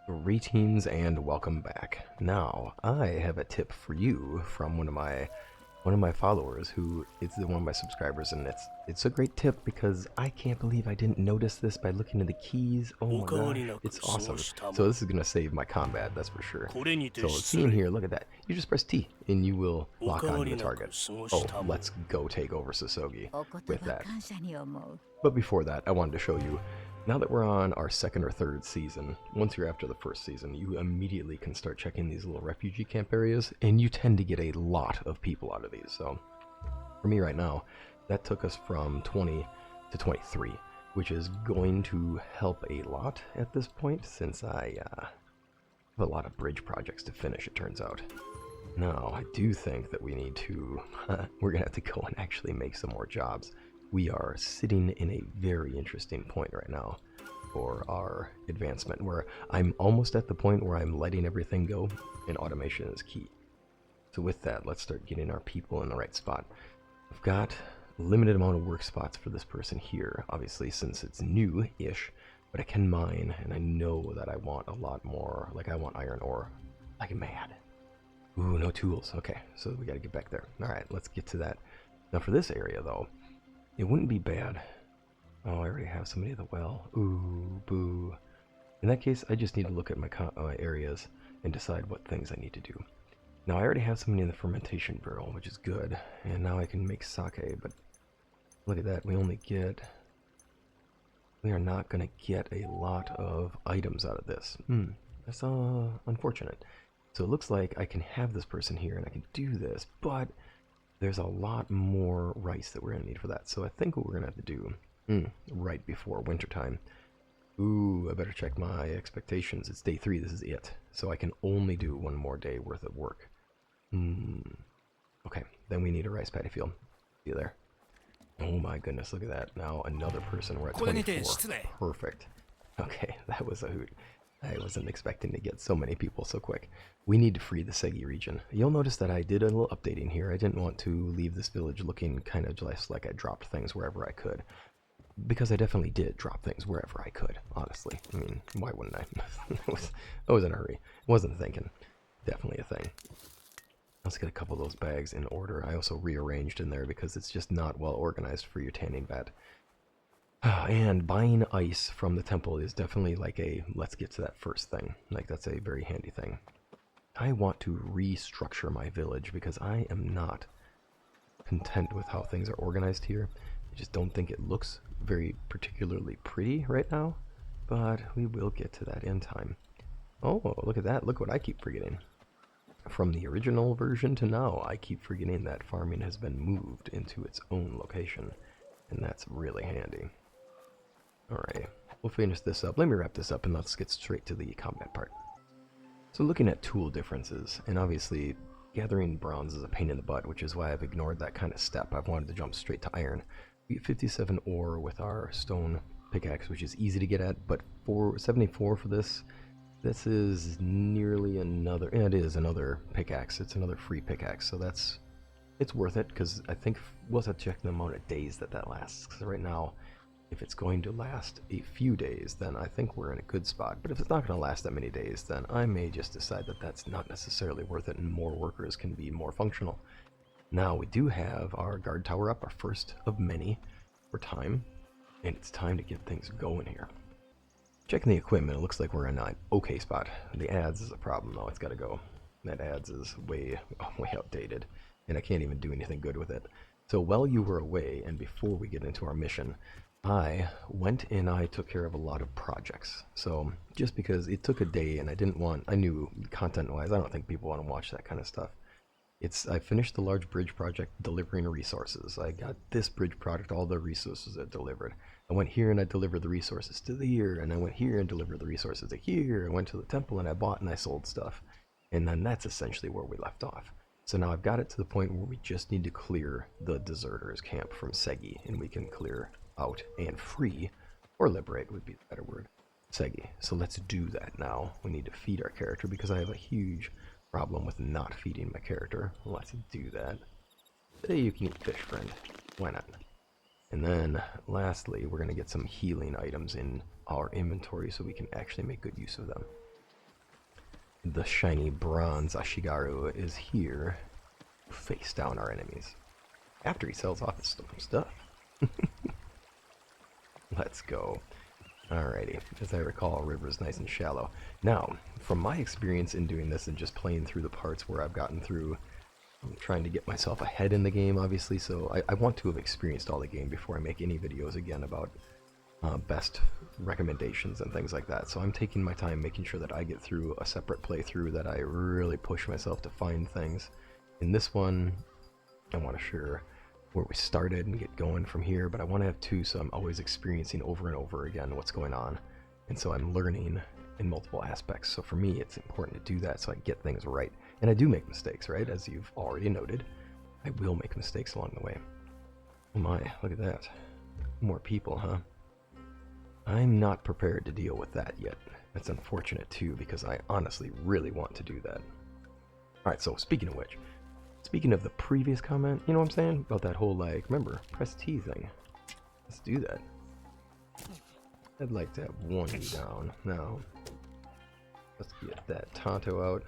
Greetings and welcome back. Now, I have a tip for you from one of my followers who is one of my subscribers, and it's a great tip because I can't believe I didn't notice this by looking at the keys. Oh my gosh, it's awesome. So this is gonna save my combat, that's for sure. So let's see in here, look at that. You just press T and you will lock onto the target. Oh, let's go take over Sasogi with that. But before that, I wanted to show you, now that we're on our second or third season, once you're after the first season, you immediately can start checking these little refugee camp areas, and you tend to get a lot of people out of these. So for me right now, that took us from 20 to 23, which is going to help a lot at this point, since I have a lot of bridge projects to finish, it turns out. Now, I do think that we need to, we're going to have to go and actually make some more jobs. We are sitting in a very interesting point right now for our advancement, where I'm almost at the point where I'm letting everything go, and automation is key. So with that, let's start getting our people in the right spot. I've got a limited amount of work spots for this person here, obviously, since it's new-ish, but I can mine, and I know that I want a lot more. Like, I want iron ore like mad. Ooh, no tools. Okay, so we gotta get back there. Alright, let's get to that. Now for this area, though, it wouldn't be bad. Oh, I already have somebody at the well. Ooh, boo. In that case, I just need to look at my areas and decide what things I need to do. Now, I already have somebody in the fermentation barrel, which is good. And now I can make sake, but look at that. We are not going to get a lot of items out of this. That's unfortunate. So it looks like I can have this person here and I can do this, but there's a lot more rice that we're going to need for that. So I think what we're going to have to do, right before wintertime. Ooh, I better check my expectations. It's day 3, this is it. So I can only do 1 more day worth of work. Okay, then we need a rice paddy field. See you there. Oh my goodness, look at that. Now another person, we're at 24. Perfect. Okay, that was a hoot. I wasn't expecting to get so many people so quick. We need to free the Segi region. You'll notice that I did a little updating here. I didn't want to leave this village looking kind of just like I dropped things wherever I could. Because I definitely did drop things wherever I could, honestly. I mean, why wouldn't I? I was in a hurry. Wasn't thinking. Definitely a thing. Let's get a couple of those bags in order. I also rearranged in there because it's just not well organized for your tanning vat. And buying ice from the temple is definitely like a let's get to that first thing. Like, that's a very handy thing. I want to restructure my village because I am not content with how things are organized here. I just don't think it looks very particularly pretty right now, but we will get to that in time. Oh, look at that. Look what I keep forgetting. From the original version to now, I keep forgetting that farming has been moved into its own location, and that's really handy. Alright, we'll finish this up. Let me wrap this up and let's get straight to the combat part. So looking at tool differences, and obviously gathering bronze is a pain in the butt, which is why I've ignored that kind of step. I've wanted to jump straight to iron. We get 57 ore with our stone pickaxe, which is easy to get at, but for 74 for this is nearly another, it is another pickaxe. It's another free pickaxe, so it's worth it, because I think we'll have to check the amount of days that lasts. Because right now, if it's going to last a few days, then I think we're in a good spot. But if it's not going to last that many days, then I may just decide that that's not necessarily worth it and more workers can be more functional. Now, we do have our guard tower up, our first of many for time, and it's time to get things going here. Checking the equipment, it looks like we're in an okay spot. The ads is a problem, though. It's got to go. That ads is way outdated, and I can't even do anything good with it. So while you were away, and before we get into our mission, I went and I took care of a lot of projects. So just because it took a day and I knew content-wise, I don't think people want to watch that kind of stuff. I finished the large bridge project delivering resources. I got this bridge project, all the resources it delivered. I went here and I delivered the resources to here, and I went here and delivered the resources to here. I went to the temple and I bought and I sold stuff. And then that's essentially where we left off. So now I've got it to the point where we just need to clear the deserters camp from Segi, and we can clear out and free, or liberate would be the better word, Segi. So let's do that now. We need to feed our character because I have a huge problem with not feeding my character. Let's do that. Say you can eat fish, friend. Why not? And then lastly, we're going to get some healing items in our inventory so we can actually make good use of them. the shiny bronze Ashigaru is here to face down our enemies. After he sells off his stuff. Let's go. Alrighty, as I recall, river is nice and shallow. Now, from my experience in doing this and just playing through the parts where I've gotten through, I'm trying to get myself ahead in the game, obviously, so I want to have experienced all the game before I make any videos again about best recommendations and things like that. So I'm taking my time making sure that I get through a separate playthrough, that I really push myself to find things. In this one, I want to share where we started and get going from here, but I want to have two, so I'm always experiencing over and over again what's going on, and so I'm learning in multiple aspects. So for me, it's important to do that so I get things right, and I do make mistakes, right? As you've already noted, I will make mistakes along the way. Oh my, look at that. More people, huh? I'm not prepared to deal with that yet. That's unfortunate too, because I honestly really want to do that. Alright, so speaking of which, speaking of the previous comment, you know what I'm saying? About that whole, like, remember, press T thing. Let's do that. I'd like to have one down. Now, let's get that Tonto out.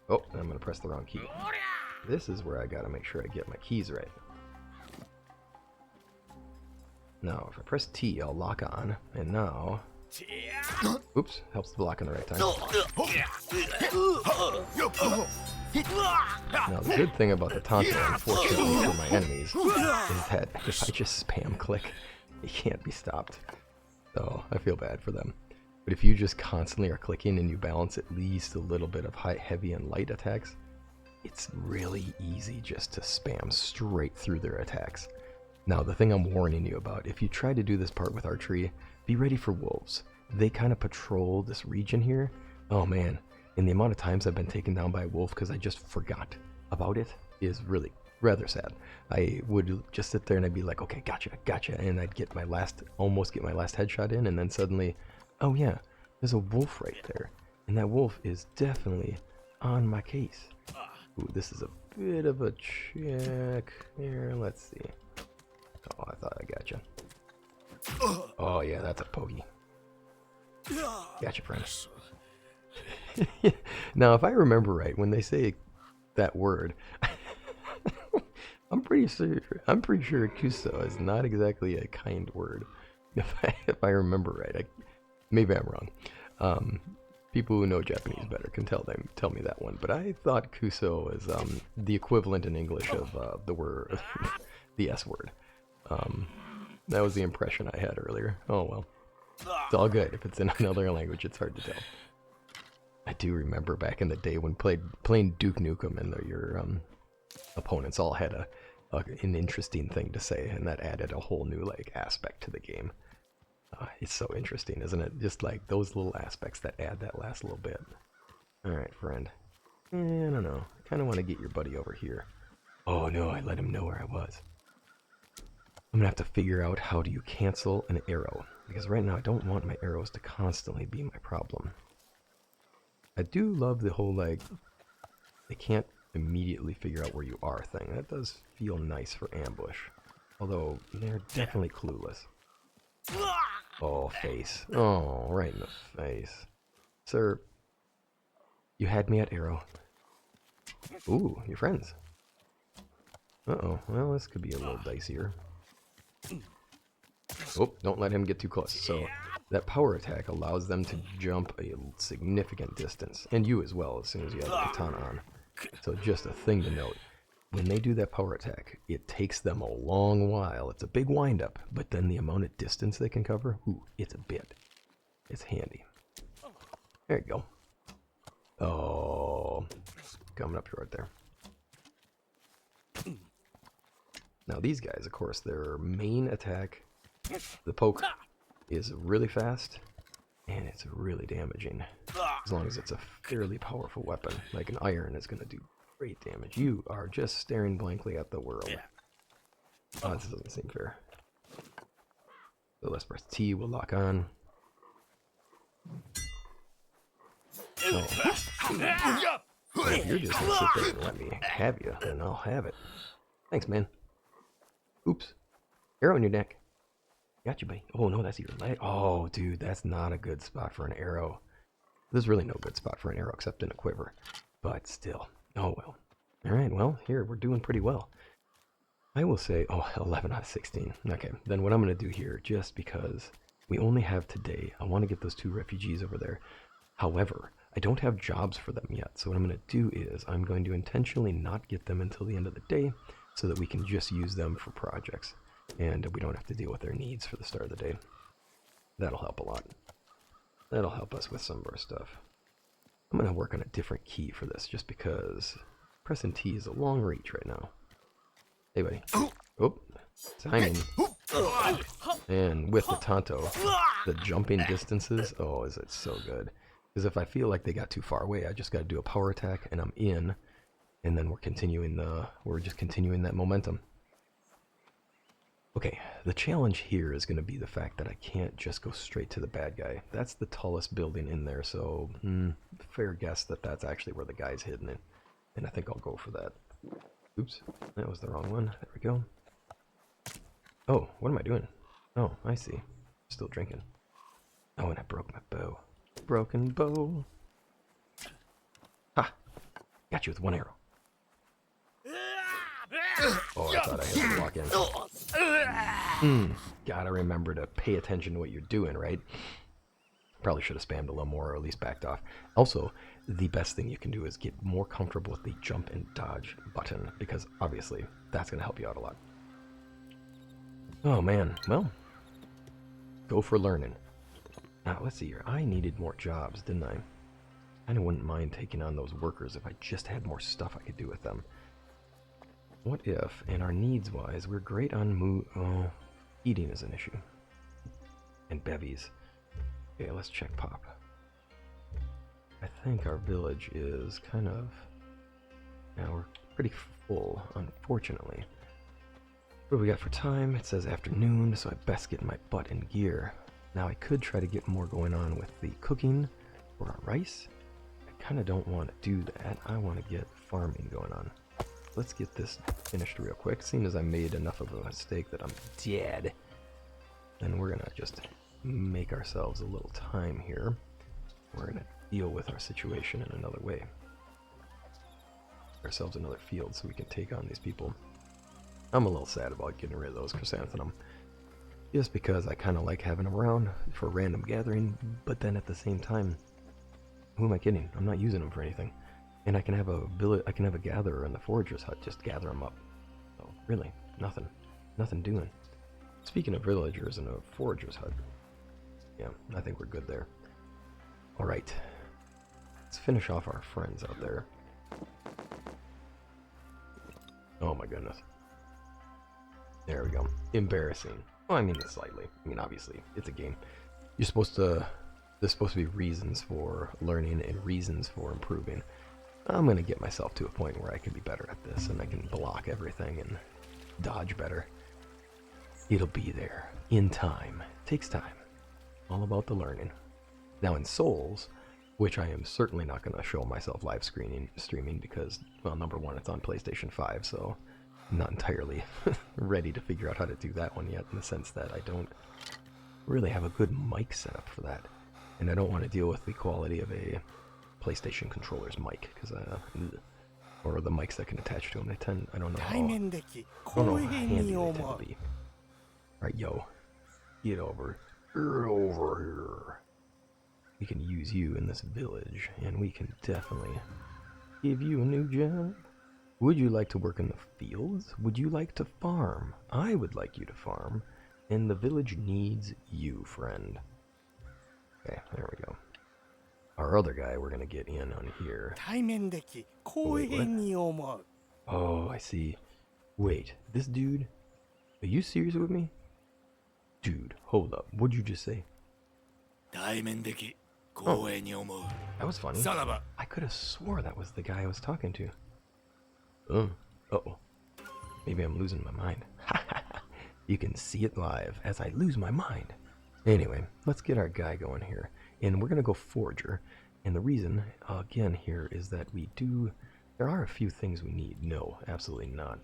Oh, I'm going to press the wrong key. This is where I got to make sure I get my keys right. Now, if I press T, I'll lock on. And now... Oops, helps to block in the right time. Now, the good thing about the Tonto, unfortunately for my enemies, is that if I just spam click, it can't be stopped. So, I feel bad for them. But if you just constantly are clicking and you balance at least a little bit of heavy and light attacks, it's really easy just to spam straight through their attacks. Now, the thing I'm warning you about, if you try to do this part with archery, be ready for wolves. They kind of patrol this region here. Oh man, and the amount of times I've been taken down by a wolf because I just forgot about it is really rather sad. I would just sit there and I'd be like, okay, gotcha, and I'd get my last, almost get my last headshot in, and then suddenly, oh yeah, there's a wolf right there, and that wolf is definitely on my case. Ooh, this is a bit of a check. Here, let's see. Oh, I thought I gotcha. Oh yeah, that's a pokey. Gotcha, friend. Now, if I remember right, when they say that word, I'm pretty sure Kuso is not exactly a kind word. If I remember right, maybe I'm wrong. People who know Japanese better can tell me that one. But I thought Kuso is the equivalent in English of the word, the S word. That was the impression I had earlier. Oh well. It's all good. If it's in another language, it's hard to tell. I do remember back in the day when playing Duke Nukem and your opponents all had an interesting thing to say, and that added a whole new like aspect to the game. It's so interesting, isn't it? Just like those little aspects that add that last little bit. Alright, friend. I don't know. I kind of want to get your buddy over here. Oh no, I let him know where I was. I'm gonna have to figure out how do you cancel an arrow, because right now I don't want my arrows to constantly be my problem. I do love the whole like they can't immediately figure out where you are thing. That does feel nice for ambush, although they're definitely clueless. Oh, face. Oh, right in the face. Sir, you had me at arrow. Ooh, you're friends. Uh-oh, well this could be a little dicier. Oh, don't let him get too close. So that power attack allows them to jump a significant distance, and you as well as soon as you have the katana on. So just a thing to note, when they do that power attack, it takes them a long while. It's a big wind-up, but then the amount of distance they can cover, ooh, it's a bit. It's handy. There you go. Oh, coming up right there. Now these guys, of course, their main attack, the poke, is really fast, and it's really damaging. As long as it's a fairly powerful weapon, like an iron is going to do great damage. You are just staring blankly at the world. Oh, this doesn't seem fair. So let's press T, we'll lock on. Oh. If you're just going to sit there and let me have you, then I'll have it. Thanks, man. Oops. Arrow in your neck. Got you, buddy. Oh, no, that's your leg. Oh, dude, that's not a good spot for an arrow. There's really no good spot for an arrow except in a quiver. But still. Oh well. Alright, well, here, we're doing pretty well. I will say, 11 out of 16. Okay, then what I'm going to do here, just because we only have today, I want to get those 2 refugees over there. However, I don't have jobs for them yet, so what I'm going to do is I'm going to intentionally not get them until the end of the day so that we can just use them for projects, and we don't have to deal with their needs for the start of the day. That'll help a lot. That'll help us with some of our stuff. I'm going to work on a different key for this, just because pressing T is a long reach right now. Hey, buddy. Oh, timing. And with the Tanto, the jumping distances, oh, is it so good. Because if I feel like they got too far away, I just got to do a power attack, and I'm in, and then we're just continuing that momentum. Okay, the challenge here is going to be the fact that I can't just go straight to the bad guy. That's the tallest building in there, so fair guess that that's actually where the guy's hidden it. And I think I'll go for that. Oops, that was the wrong one. There we go. Oh, what am I doing? Oh, I see. Still drinking. Oh, and I broke my bow. Broken bow. Ha! Got you with one arrow. Oh, I thought I had to walk in. Gotta remember to pay attention to what you're doing, right? Probably should have spammed a little more, or at least backed off. Also, the best thing you can do is get more comfortable with the jump and dodge button, because obviously that's going to help you out a lot. Oh man, well, go for learning. Now, let's see here. I needed more jobs, didn't I? I wouldn't mind taking on those workers if I just had more stuff I could do with them. What if, and our needs-wise, we're great on eating is an issue. And bevies. Okay, let's check pop. I think our village is kind of... Now we're pretty full, unfortunately. What do we got for time? It says afternoon, so I best get my butt in gear. Now I could try to get more going on with the cooking for our rice. I kind of don't want to do that. I want to get farming going on. Let's get this finished real quick. Seeing as I made enough of a mistake that I'm dead, then we're gonna just make ourselves a little time here. We're gonna deal with our situation in another way. Ourselves another field so we can take on these people. I'm a little sad about getting rid of those chrysanthemum, just because I kind of like having them around for random gathering, but then at the same time, who am I kidding? I'm not using them for anything. And I can have a gatherer in the forager's hut, just gather them up. So really, nothing doing. Speaking of villagers in a forager's hut, yeah, I think we're good there. All right, let's finish off our friends out there. Oh my goodness. There we go. Embarrassing. Well, I mean, slightly. I mean, obviously, it's a game. There's supposed to be reasons for learning and reasons for improving. I'm going to get myself to a point where I can be better at this, and I can block everything and dodge better. It'll be there. In time. It takes time. All about the learning. Now in Souls, which I am certainly not going to show myself live streaming because, well, number one, it's on PlayStation 5, so I'm not entirely ready to figure out how to do that one yet, in the sense that I don't really have a good mic setup for that. And I don't want to deal with the quality of a PlayStation controller's mic, because or the mics that can attach to them. I don't know how handy they tend to be. Alright, yo, get over here. We can use you in this village, and we can definitely give you a new job. Would you like to work in the fields? Would you like to farm? I would like you to farm, and the village needs you, friend. Okay, there we go. Our other guy we're gonna get in on here. Oh, wait, what? Oh, I see. Wait, this dude? Are you serious with me? Dude, hold up. What'd you just say? Oh, that was funny. I could have swore that was the guy I was talking to. Uh-oh. Maybe I'm losing my mind. You can see it live as I lose my mind. Anyway, let's get our guy going here. And we're going to go Forager. And the reason, again, here is that there are a few things we need. No, absolutely not.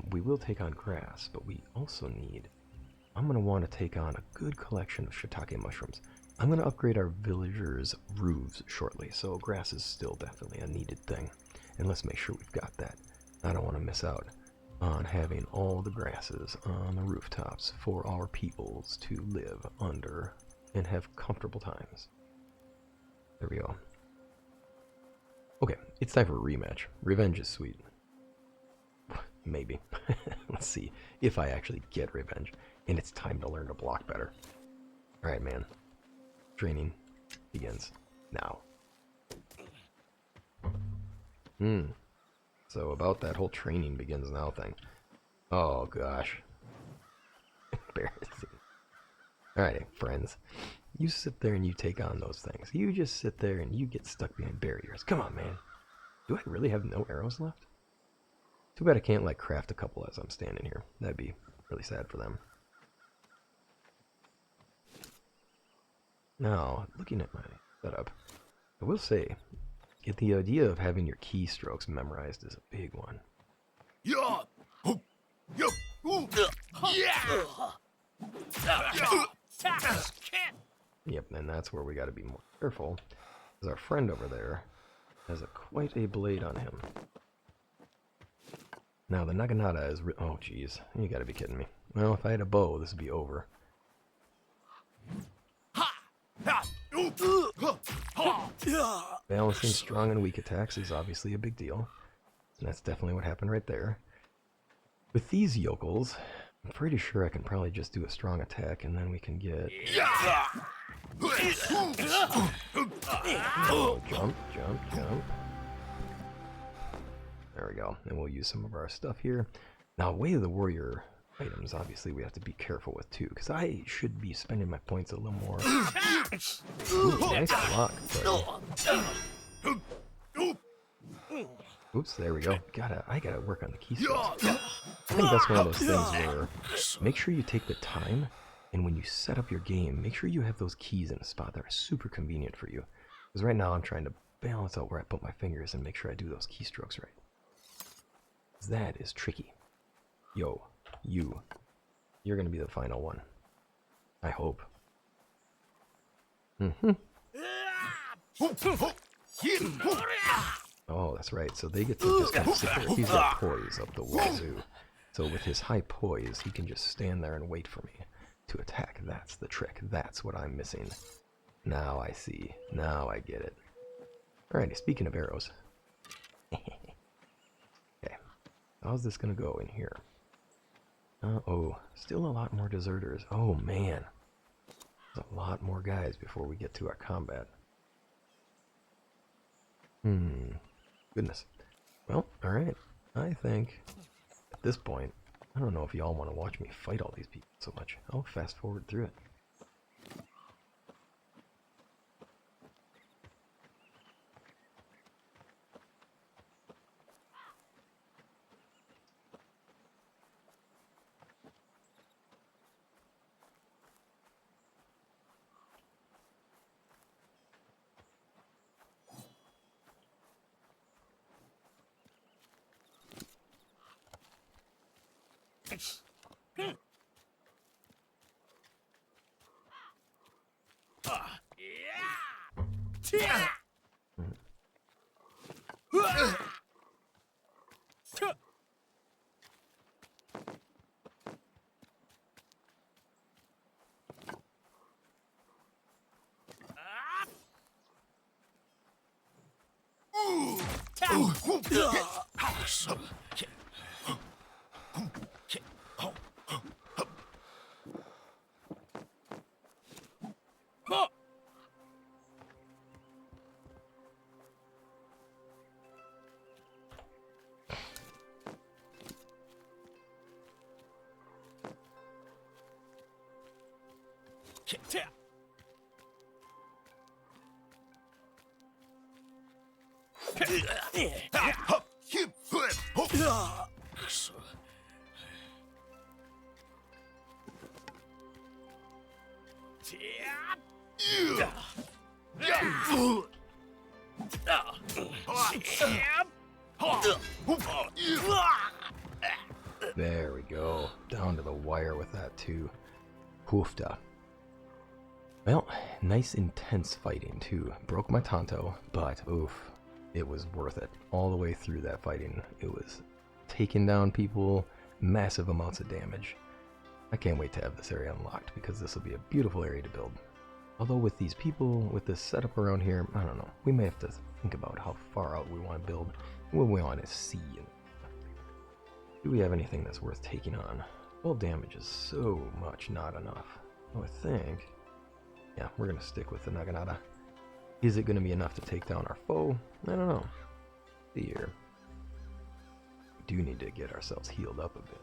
We will take on grass, but we also need... I'm going to want to take on a good collection of shiitake mushrooms. I'm going to upgrade our villagers' roofs shortly, so grass is still definitely a needed thing. And let's make sure we've got that. I don't want to miss out on having all the grasses on the rooftops for our peoples to live under and have comfortable times. There we go. Okay, it's time for a rematch. Revenge is sweet. Maybe. Let's see if I actually get revenge. And it's time to learn to block better. Alright, man. Training begins now. So about that whole training begins now thing. Oh gosh. Embarrassing. Alright, friends. You sit there and you take on those things. You just sit there and you get stuck behind barriers. Come on, man. Do I really have no arrows left? Too bad I can't, like, craft a couple as I'm standing here. That'd be really sad for them. Now, looking at my setup, I will say, get the idea of having your keystrokes memorized is a big one. Yep, and that's where we got to be more careful, because our friend over there has quite a blade on him. Now, the Nata is... oh, jeez. You got to be kidding me. Well, if I had a bow, this would be over. Balancing strong and weak attacks is obviously a big deal. And that's definitely what happened right there. With these yokels, I'm pretty sure I can probably just do a strong attack and then we can get... oh, jump, jump, jump. There we go. And we'll use some of our stuff here. Now, Way of the Warrior items, obviously, we have to be careful with, too. Because I should be spending my points a little more. Ooh, nice block, buddy. Oops, there we go. I gotta work on the keystrokes. I think that's one of those things where make sure you take the time, and when you set up your game, make sure you have those keys in a spot that are super convenient for you. Because right now I'm trying to balance out where I put my fingers and make sure I do those keystrokes right. That is tricky. Yo, you're gonna be the final one. I hope. Oh, that's right. So they get to just kind of sit there. He's got poise up the wazoo. So with his high poise, he can just stand there and wait for me to attack. That's the trick. That's what I'm missing. Now I see. Now I get it. Alrighty, speaking of arrows. Okay. How's this gonna go in here? Uh-oh. Still a lot more deserters. Oh, man. There's a lot more guys before we get to our combat. Goodness. Well, alright. I think, at this point, I don't know if y'all want to watch me fight all these people so much. I'll fast forward through it. There we go. Down to the wire with that too. Hoofda. Well, nice intense fighting too. Broke my Tonto, but oof, it was worth it. All the way through that fighting, it was taking down people, massive amounts of damage. I can't wait to have this area unlocked because this will be a beautiful area to build. Although with these people, with this setup around here, I don't know, we may have to think about how far out we want to build, what we want to see. Do we have anything that's worth taking on? Well, damage is so much not enough. Oh, I think, yeah, we're going to stick with the Naginata. Is it going to be enough to take down our foe? I don't know. See here. We do need to get ourselves healed up a bit.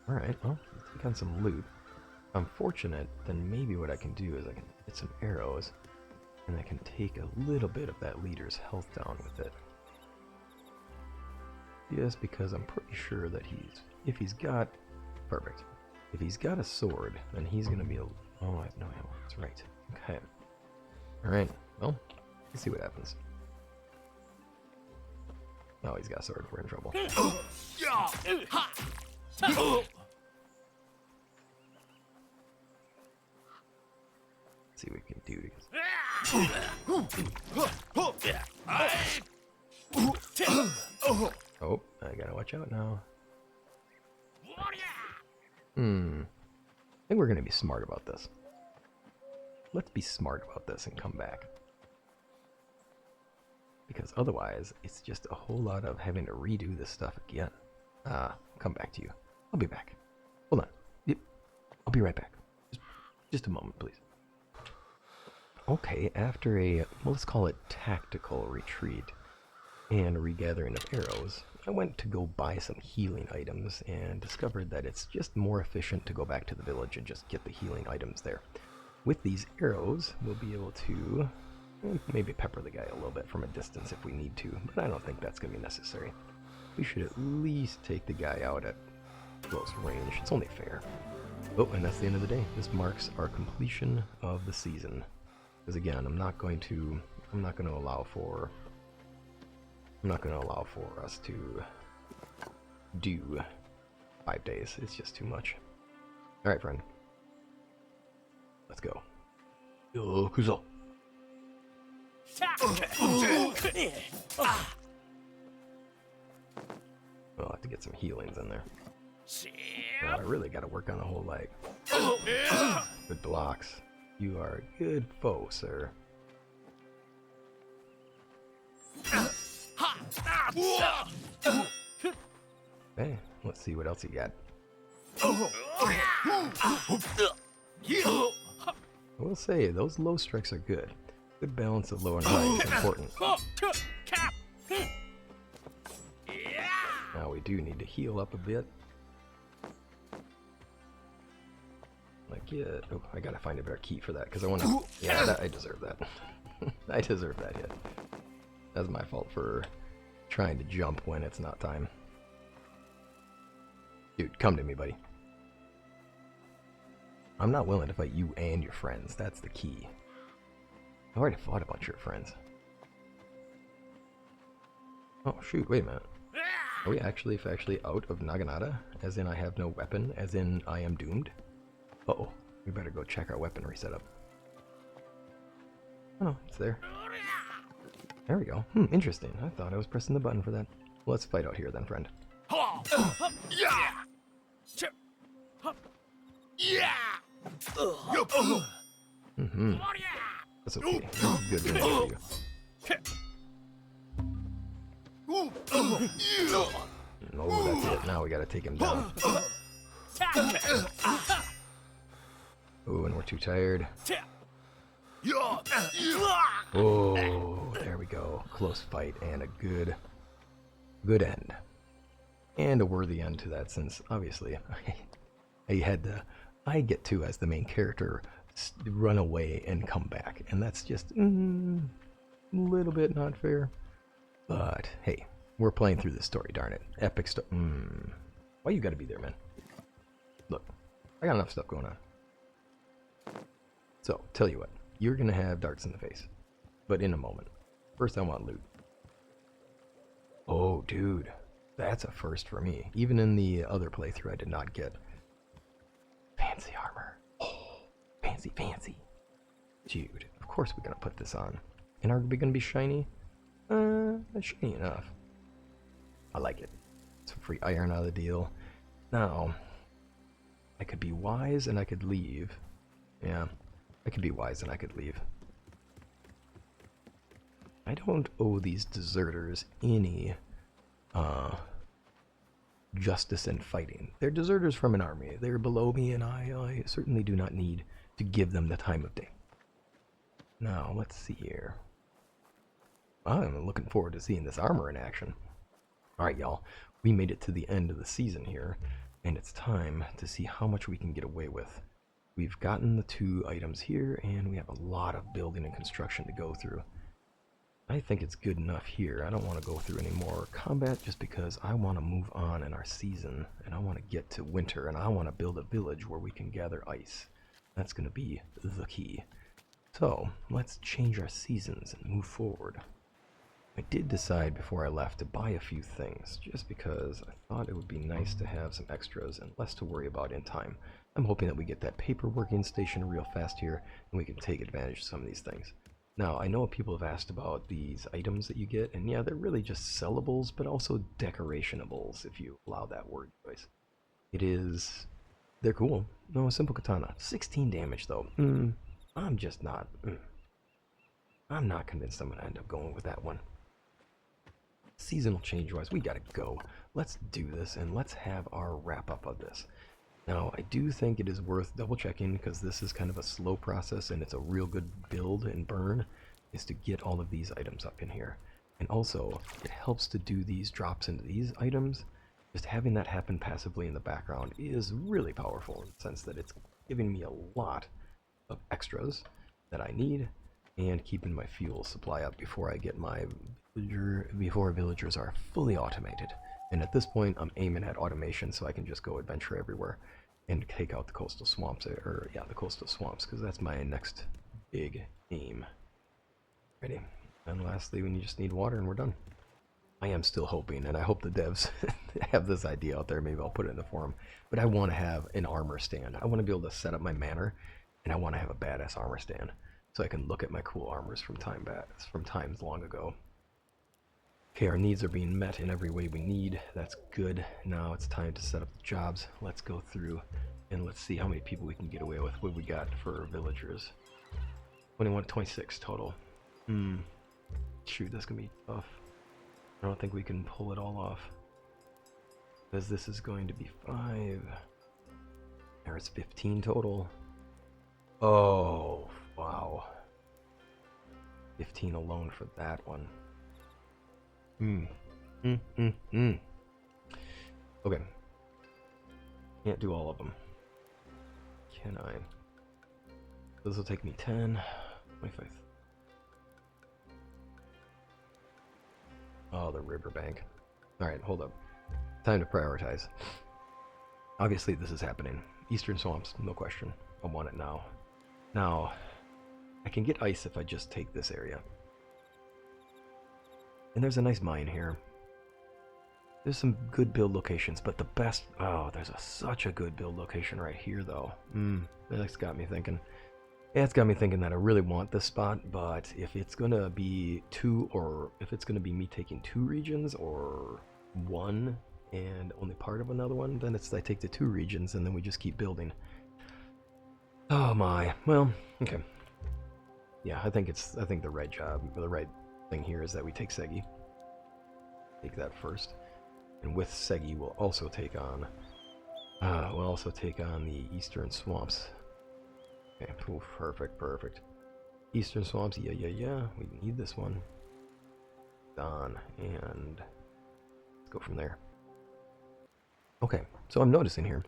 Alright, well, let's take on some loot. If I'm fortunate, then maybe what I can do is I can get some arrows, and I can take a little bit of that leader's health down with it. Just because I'm pretty sure that if he's got, perfect. If he's got a sword, then he's going to be oh, I have no ammo, that's right. Okay. Alright, well, let's see what happens. Oh, he's got a sword, we're in trouble. Let's see what we can do. Oh, I gotta watch out now. I think we're gonna be smart about this. Let's be smart about this and come back. Because otherwise, it's just a whole lot of having to redo this stuff again. Come back to you. I'll be back. Hold on. Yep. I'll be right back. Just a moment, please. Okay, after a, well, let's call it tactical retreat and regathering of arrows, I went to go buy some healing items and discovered that it's just more efficient to go back to the village and just get the healing items there. With these arrows, we'll be able to maybe pepper the guy a little bit from a distance if we need to, but I don't think that's going to be necessary. We should at least take the guy out at close range. It's only fair. Oh, and that's the end of the day. This marks our completion of the season. Because again, I'm not going to allow for us to do 5 days. It's just too much. Alright, friend. Let's go. Kuzo. I'll have to get some healings in there. Well, I really got to work on the whole leg. Good blocks. You are a good foe, sir. Hey, let's see what else you got. I will say, those low strikes are good. Good balance of low and high is important. Now we do need to heal up a bit. Like, yeah, oh, I gotta find a better key for that, because I want to, yeah, I deserve that. I deserve that hit. That's my fault for trying to jump when it's not time. Dude, come to me, buddy. I'm not willing to fight you and your friends. That's the key. I already fought a bunch of your friends. Oh, shoot, wait a minute. Are we actually out of Naginata? As in I have no weapon? As in I am doomed? Uh-oh. We better go check our weaponry setup. Oh, no, it's there. There we go. Interesting. I thought I was pressing the button for that. Let's fight out here then, friend. That's okay. That's a good win for you. No, that's it. Now we gotta take him down. Oh, and we're too tired. Oh, there we go. Close fight and a good end. And a worthy end to that, since obviously I get to, as the main character, run away and come back, and that's just a little bit not fair. But hey, we're playing through this story, darn it. Epic story. Why you gotta be there, man? Look, I got enough stuff going on. So, tell you what, you're gonna have darts in the face, but in a moment. First, I want loot. Oh, dude, that's a first for me. Even in the other playthrough, I did not get fancy armor. Oh, fancy fancy, fancy. Dude, of course we're gonna put this on. And are we gonna be shiny? Shiny enough. I like it. Some free iron out of the deal. Now, I could be wise and I could leave. Yeah, I could be wise and I could leave. I don't owe these deserters any justice and fighting. They're deserters from an army. They're below me, and I certainly do not need to give them the time of day. Now, let's see here. I'm looking forward to seeing this armor in action. Alright, y'all. We made it to the end of the season here, and it's time to see how much we can get away with. We've gotten the 2 items here, and we have a lot of building and construction to go through. I think it's good enough here. I don't want to go through any more combat just because I want to move on in our season, and I want to get to winter, and I want to build a village where we can gather ice. That's going to be the key. So, let's change our seasons and move forward. I did decide before I left to buy a few things, just because I thought it would be nice to have some extras and less to worry about in time. I'm hoping that we get that paper working station real fast here, and we can take advantage of some of these things. Now, I know people have asked about these items that you get, and yeah, they're really just sellables, but also decorationables, if you allow that word choice. They're cool. No, a simple katana. 16 damage, though. I'm just not, I'm not convinced I'm going to end up going with that one. Seasonal change-wise, we gotta go. Let's do this, and let's have our wrap-up of this. Now, I do think it is worth double-checking, because this is kind of a slow process, and it's a real good build and burn, is to get all of these items up in here. And also, it helps to do these drops into these items. Just having that happen passively in the background is really powerful, in the sense that it's giving me a lot of extras that I need, and keeping my fuel supply up before I get my villagers are fully automated. And at this point, I'm aiming at automation so I can just go adventure everywhere and take out the coastal swamps, the coastal swamps, because that's my next big aim. Ready? And lastly, when you just need water and we're done. I am still hoping, and I hope the devs have this idea out there, maybe I'll put it in the forum, but I want to have an armor stand. I want to be able to set up my manor, and I want to have a badass armor stand, so I can look at my cool armors from times long ago. Okay, our needs are being met in every way we need. That's good. Now it's time to set up the jobs. Let's go through and let's see how many people we can get away with. What we got for villagers? 21, 26 total. Shoot, that's gonna be tough. I don't think we can pull it all off, because this is going to be 5. There's 15 total. Oh, wow. 15 alone for that one. Okay. Can't do all of them. Can I? This will take me 10. 25. Oh, the riverbank. Alright, hold up. Time to prioritize. Obviously, this is happening. Eastern swamps, no question. I want it now. Now, I can get ice if I just take this area. And there's a nice mine here. There's some good build locations, but the best... Oh, there's such a good build location right here, though. That's got me thinking. Yeah, it's got me thinking that I really want this spot, but if it's gonna be if it's gonna be me taking 2 regions, or 1 and only part of another one, then I take the 2 regions and then we just keep building. Oh my. Well, okay. Yeah, I think the right thing here is that we take Segi. Take that first. And with Segi, we'll also take on the eastern swamps. Okay, ooh, perfect. Eastern swamps, yeah. We need this one. Done, and let's go from there. Okay, so I'm noticing here,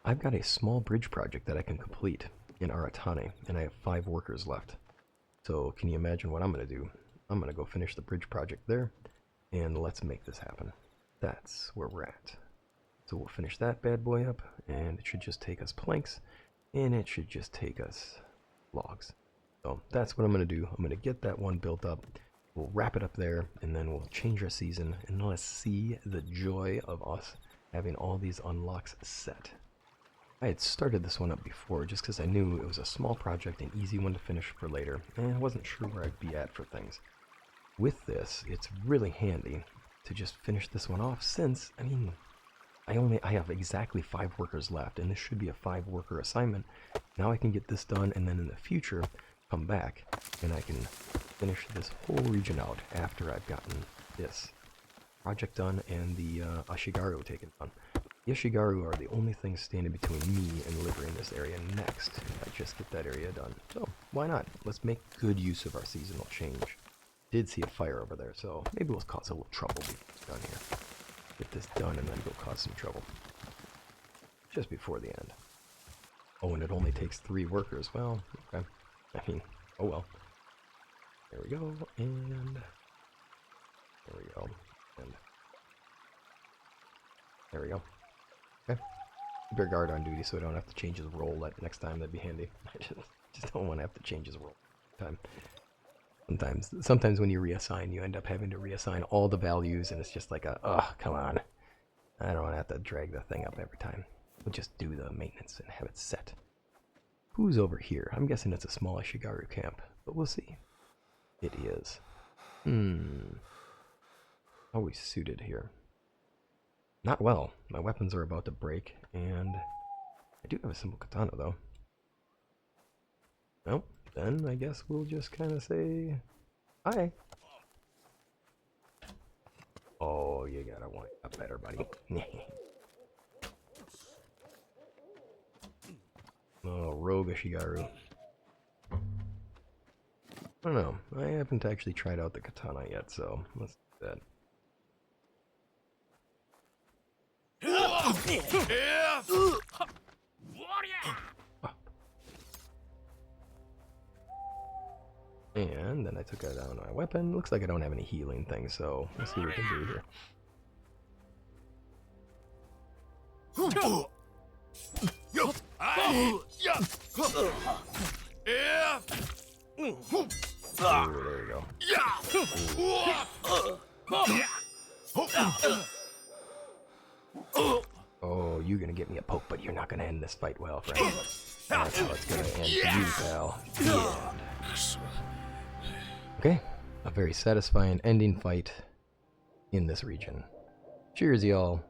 I've got a small bridge project that I can complete in Aratane, and I have 5 workers left. So can you imagine what I'm going to do? I'm going to go finish the bridge project there, and let's make this happen. That's where we're at. So we'll finish that bad boy up, and it should just take us planks, and it should just take us logs. So that's what I'm going to do. I'm going to get that one built up. We'll wrap it up there, and then we'll change our season, and let's see the joy of us having all these unlocks set. I had started this one up before just because I knew it was a small project, an easy one to finish for later, and I wasn't sure where I'd be at for things. With this, it's really handy to just finish this one off since, I mean, I have exactly 5 workers left, and this should be a 5-worker assignment. Now I can get this done, and then in the future, come back, and I can finish this whole region out after I've gotten this project done and the Ashigaru taken on. The Ashigaru are the only things standing between me and liberating this area next if I just get that area done. So, why not? Let's make good use of our seasonal change. Did see a fire over there, so maybe we'll cause a little trouble down here. Get this done and then go cause some trouble. Just before the end. Oh, and it only takes 3 workers. Well, okay. I mean, oh well. There we go, and there we go, and there we go. Okay. Keep your guard on duty so I don't have to change his role that next time. That'd be handy. I just don't want to have to change his role time. Sometimes when you reassign, you end up having to reassign all the values, and it's just like come on. I don't want to have to drag the thing up every time. We'll just do the maintenance and have it set. Who's over here? I'm guessing it's a small Ashigaru camp, but we'll see. It is. How are we suited here? Not well. My weapons are about to break, and I do have a simple katana, though. Well, then I guess we'll just kind of say hi. Oh, you gotta want it better, buddy. Oh, rogue Ashigaru. I don't know. I haven't actually tried out the katana yet, so let's do that. And then I took out my weapon. Looks like I don't have any healing things, so let's see what we can do here. Oh, there we go. Oh, you're gonna get me a poke, but you're not gonna end this fight well, friend. That's how it's gonna end for you, pal. Yeah. Okay, a very satisfying ending fight in this region. Cheers, y'all.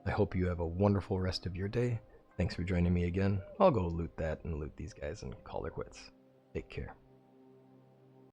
I hope you have a wonderful rest of your day. Thanks for joining me again. I'll go loot that and loot these guys and call it quits. Take care.